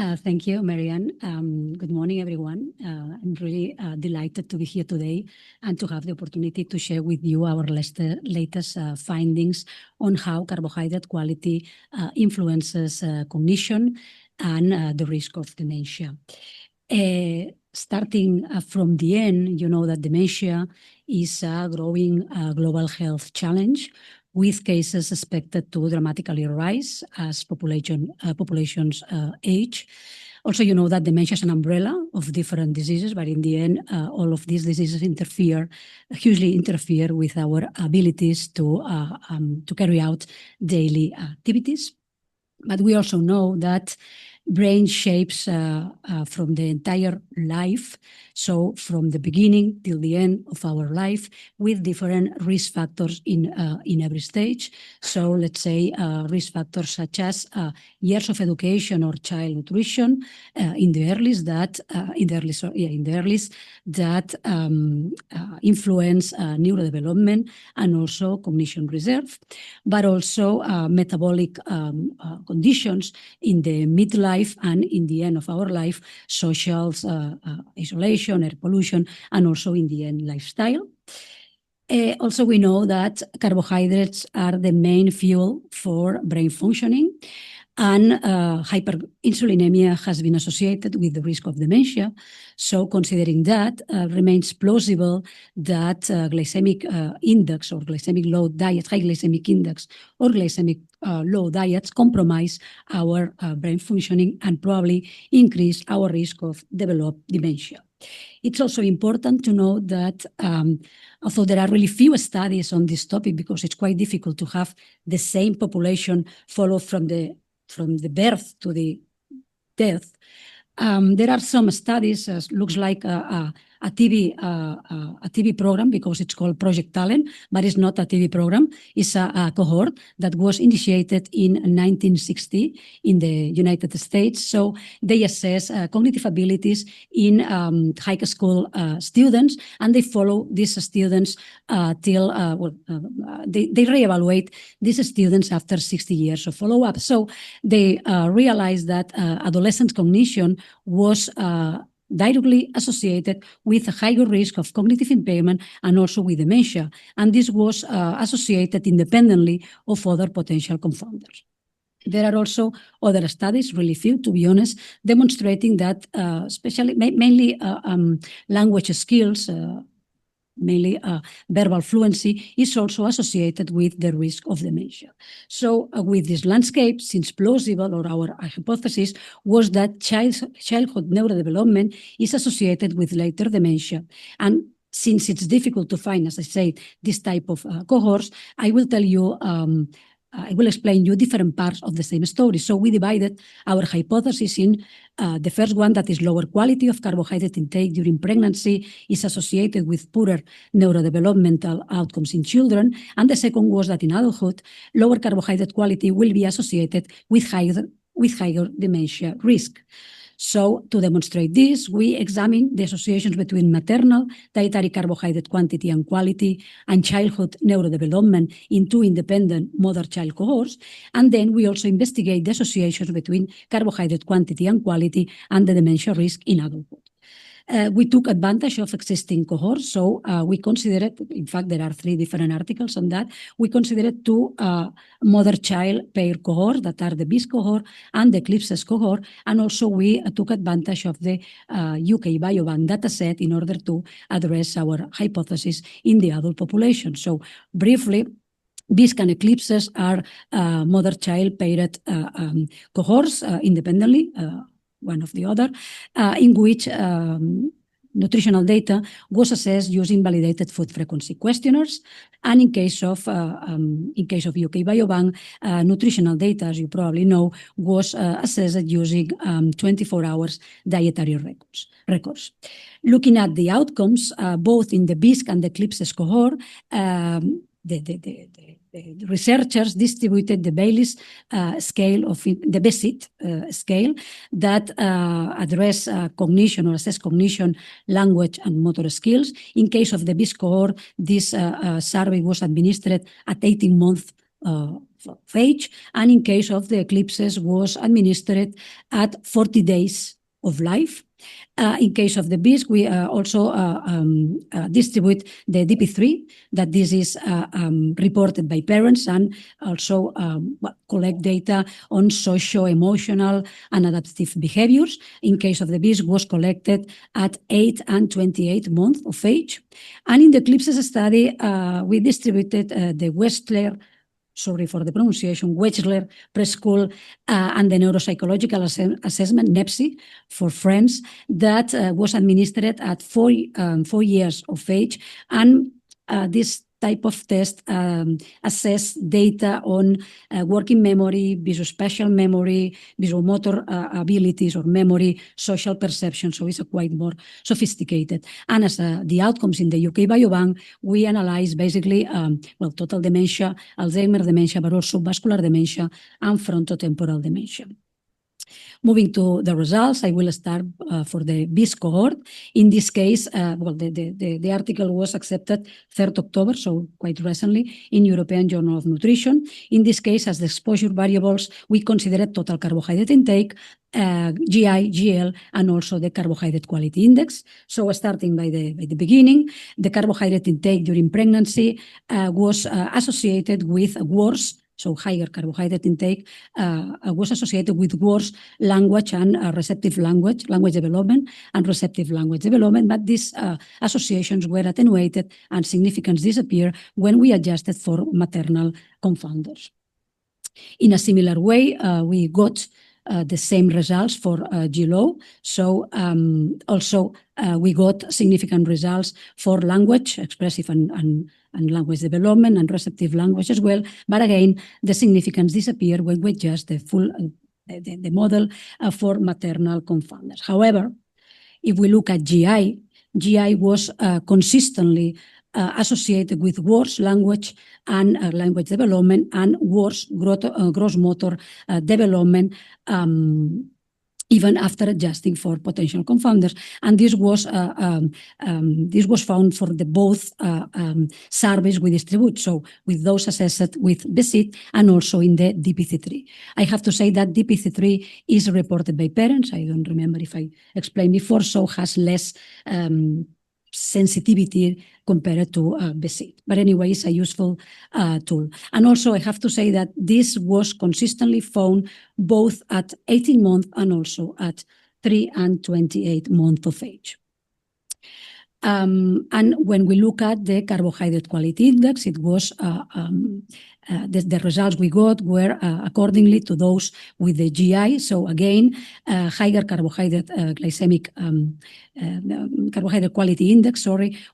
Thank you, Marianne. Good morning, everyone. I'm really delighted to be here today and to have the opportunity to share with you our latest findings on how carbohydrate quality influences cognition and the risk of dementia. Starting from the end, you know that dementia is a growing global health challenge, with cases expected to dramatically rise as populations age. Also, you know that dementia is an umbrella of different diseases, but in the end, all of these diseases hugely interfere with our abilities to carry out daily activities. But we also know that brain shapes from the entire life, so from the beginning till the end of our life, with different risk factors in every stage. So let's say risk factors such as years of education or child nutrition in the earliest that influence neurodevelopment and also cognition reserve, but also metabolic conditions in the midlife and in the end of our life, social isolation, air pollution, and also in the end lifestyle. Also, we know that carbohydrates are the main fuel for brain functioning, and hyperinsulinemia has been associated with the risk of dementia. So considering that, remains plausible that glycemic index or glycemic load diet, high glycemic index or glycemic low diets compromise our brain functioning and probably increase our risk of develop dementia. It's also important to know that although there are really few studies on this topic because it's quite difficult to have the same population followed from the birth to the death, there are some studies, looks like a TV program because it's called Project Talent, but it's not a TV program. It's a cohort that was initiated in 1960 in the United States. So they assess cognitive abilities in high school students, and they follow these students till they reevaluate these students after 60 years of follow-up. So they realized that adolescent cognition was directly associated with a higher risk of cognitive impairment and also with dementia. And this was associated independently of other potential confounders. There are also other studies, really few to be honest, demonstrating that mainly language skills, mainly verbal fluency, is also associated with the risk of dementia. So with this landscape, since plausible, or our hypothesis was that childhood neurodevelopment is associated with later dementia. And since it's difficult to find, as I said, this type of cohorts, I will tell you I will explain you different parts of the same story. So we divided our hypothesis in the first one, that is lower quality of carbohydrate intake during pregnancy is associated with poorer neurodevelopmental outcomes in children. And the second was that in adulthood, lower carbohydrate quality will be associated with higher dementia risk. So to demonstrate this, we examined the associations between maternal dietary carbohydrate quantity and quality and childhood neurodevelopment in two independent mother-child cohorts. And then we also investigate the associations between carbohydrate quantity and quality and the dementia risk in adulthood. We took advantage of existing cohorts, so we considered, in fact, there are 3 different articles on that. We considered 2 mother-child pair cohorts that are the BIS cohort and the Eclipses cohort, and also we took advantage of the UK Biobank dataset in order to address our hypothesis in the adult population. So briefly, BIS and Eclipses are mother-child paired cohorts independently, one of the other, in which nutritional data was assessed using validated food frequency questionnaires. And in case of UK Biobank, nutritional data, as you probably know, was assessed using 24 hours dietary records. Looking at the outcomes, both in the BISC and the Eclipses cohort, the researchers distributed the Bayes scale of the BESIT scale that address cognition or assess cognition, language, and motor skills. In case of the BIS cohort, this survey was administered at 18 months of age, and in case of the eclipses was administered at 40 days of life. In case of the bees, we also distribute the DP3, that this is reported by parents, and also collect data on socio-emotional and adaptive behaviors. In case of the bees, was collected at 8 and 28 months of age. And in the eclipses study, we distributed the Wechsler preschool and the neuropsychological assessment, NEPSI, for friends, that was administered at 4 years of age. And this type of test assess data on working memory, visuospatial memory, visual motor abilities or memory, social perception. So it's quite more sophisticated. And as the outcomes in the UK Biobank, we analyze basically total dementia, Alzheimer's dementia, but also vascular dementia and frontotemporal dementia. Moving to the results, I will start for the BIS cohort. In this case, the article was accepted 3rd October, so quite recently, in European Journal of Nutrition. In this case, as the exposure variables, we considered total carbohydrate intake, GI, GL, and also the carbohydrate quality index. So starting by the beginning, the carbohydrate intake during pregnancy was associated with worse. So higher carbohydrate intake was associated with worse language and receptive language development and receptive language development, but these associations were attenuated and significance disappeared when we adjusted for maternal confounders. In a similar way, we got the same results for GLO. So also we got significant results for language, expressive and language development, and receptive language as well. But again, the significance disappeared when we adjust the full the model for maternal confounders. However, if we look at GI was consistently associated with worse language and language development and worse gross motor development, even after adjusting for potential confounders. And this was found for the both surveys we distribute, so with those assessed with BESIT and also in the DPC3. I have to say that DPC3 is reported by parents. I don't remember if I explained before, so has less sensitivity compared to BESIT. But anyway, it's a useful tool. And also I have to say that this was consistently found both at 18 months and also at 3 and 28 months of age. And when we look at the carbohydrate quality index, it was the results we got were accordingly to those with the GI. So again, higher carbohydrate carbohydrate quality index,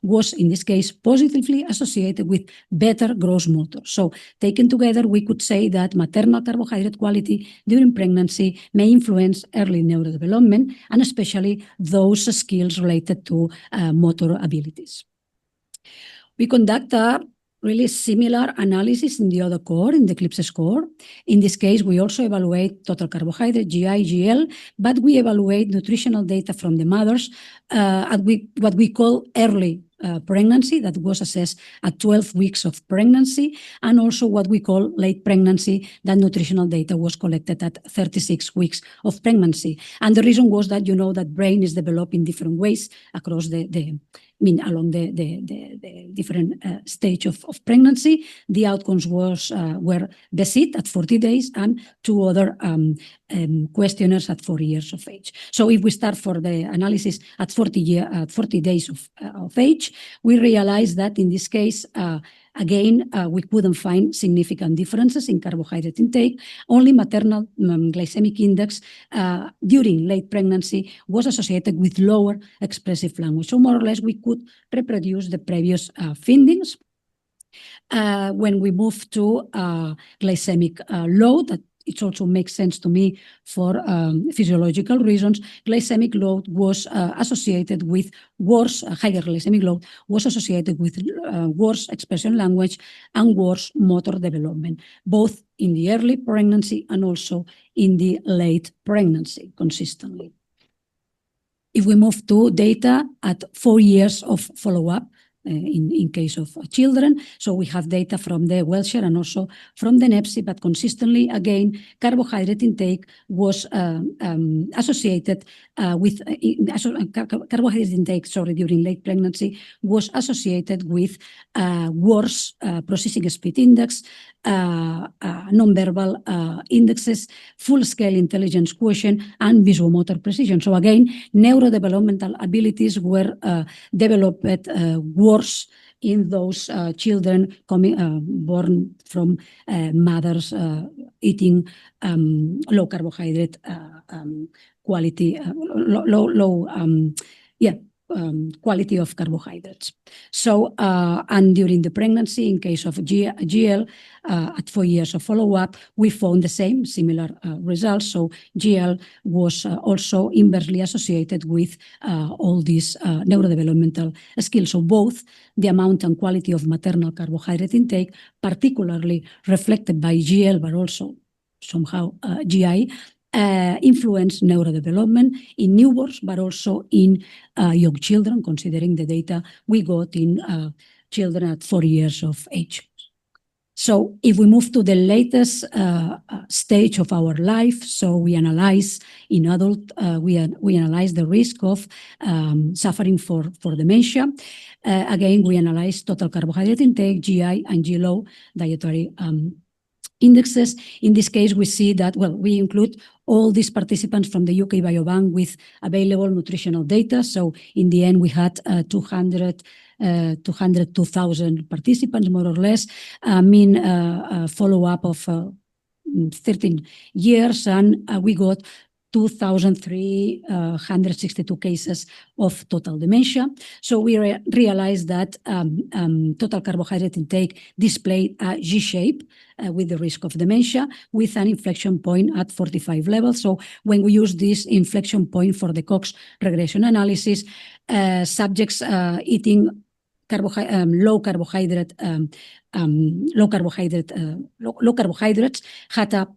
was in this case positively associated with better gross motor. So taken together, we could say that maternal carbohydrate quality during pregnancy may influence early neurodevelopment, and especially those skills related to motor abilities. We conduct a really similar analysis in the other core, in the ECLIPSE score. In this case, we also evaluate total carbohydrate, GI, GL, but we evaluate nutritional data from the mothers at what we call early pregnancy, that was assessed at 12 weeks of pregnancy, and also what we call late pregnancy, that nutritional data was collected at 36 weeks of pregnancy. And the reason was that you know that brain is developed in different ways across along the different stage of pregnancy. The outcomes were BESIT at 40 days and 2 other questionnaires at 4 years of age. So if we start for the analysis at 40 days of age, we realize that in this case, again, we couldn't find significant differences in carbohydrate intake. Only maternal glycemic index during late pregnancy was associated with lower expressive language. So more or less, we could reproduce the previous findings. When we move to glycemic load, that it also makes sense to me for physiological reasons. Glycemic load was associated with worse, higher glycemic load was associated with worse expression language and worse motor development, both in the early pregnancy and also in the late pregnancy consistently. If we move to data at 4 years of follow-up, in case of children. So we have data from the Welshire and also from the NEPSI, but consistently, again, carbohydrate intake was associated with carbohydrate intake, during late pregnancy was associated with worse processing speed index, nonverbal indexes, full-scale intelligence quotient, and visuomotor precision. So again, neurodevelopmental abilities were developed worse in those children born from mothers eating low carbohydrate quality, quality of carbohydrates. So, and during the pregnancy, in case of GL, at 4 years of follow-up, we found the similar results. So GL was also inversely associated with all these neurodevelopmental skills. So both the amount and quality of maternal carbohydrate intake, particularly reflected by GL, but also somehow GI, influence neurodevelopment in newborns, but also in young children, considering the data we got in children at 4 years of age. So if we move to the latest stage of our life, so we analyze in adult, we analyze the risk of suffering for dementia. Again, we analyze total carbohydrate intake, GI, and GLO dietary indexes. In this case, we see that, well, we include all these participants from the UK Biobank with available nutritional data. So in the end, we had 202,000 participants, more or less, mean follow-up of 13 years, and we got 2,362 cases of total dementia. So we realized that total carbohydrate intake displayed a G shape with the risk of dementia, with an inflection point at 45 levels. So when we use this inflection point for the Cox regression analysis, subjects eating low carbohydrates had a,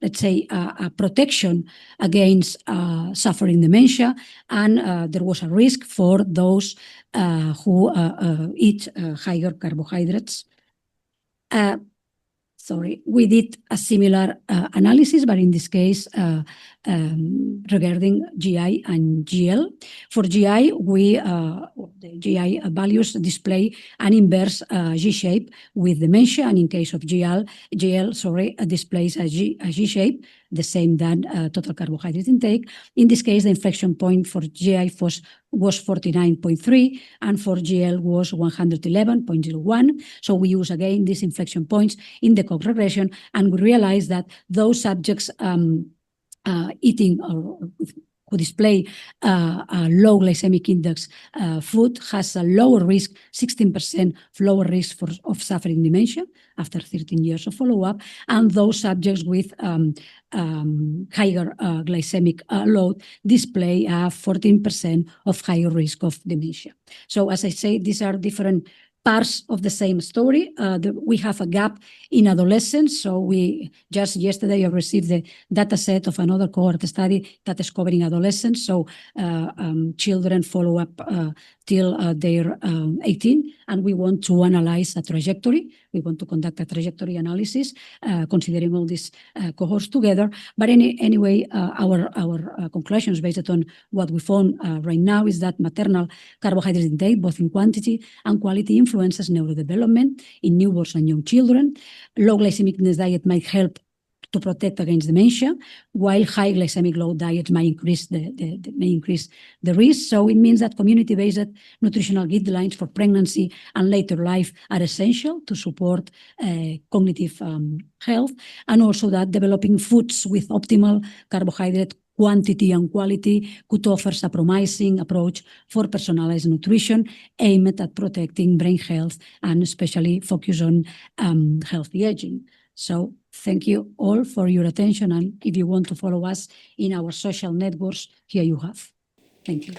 let's say, a protection against suffering dementia, and there was a risk for those who eat higher carbohydrates. We did a similar analysis, but in this case, regarding GI and GL. For GI, the GI values display an inverse G shape with dementia, and in case of GL displays a G shape, the same than total carbohydrate intake. In this case, the inflection point for GI was 49.3, and for GL was 111.01. So we use again these inflection points in the Cox regression, and we realize that those subjects eating or who display a low glycemic index food has a lower risk, 16% lower risk of suffering dementia after 13 years of follow-up, and those subjects with higher glycemic load display a 14% of higher risk of dementia. So as I say, these are different parts of the same story. We have a gap in adolescence. So we just yesterday I received the data set of another cohort study that is covering adolescents. So children follow up till they're 18, and we want to analyze a trajectory. We want to conduct a trajectory analysis, considering all these cohorts together. But anyway, our conclusions based on what we found right now is that maternal carbohydrate intake, both in quantity and quality, influences neurodevelopment in newborns and young children. Low glycemic index diet might help to protect against dementia, while high glycemic load diets may increase the risk. So it means that community-based nutritional guidelines for pregnancy and later life are essential to support cognitive health, and also that developing foods with optimal carbohydrate quantity and quality could offer a promising approach for personalized nutrition aimed at protecting brain health and especially focus on healthy aging. So thank you all for your attention, and if you want to follow us in our social networks, here you have. Thank you.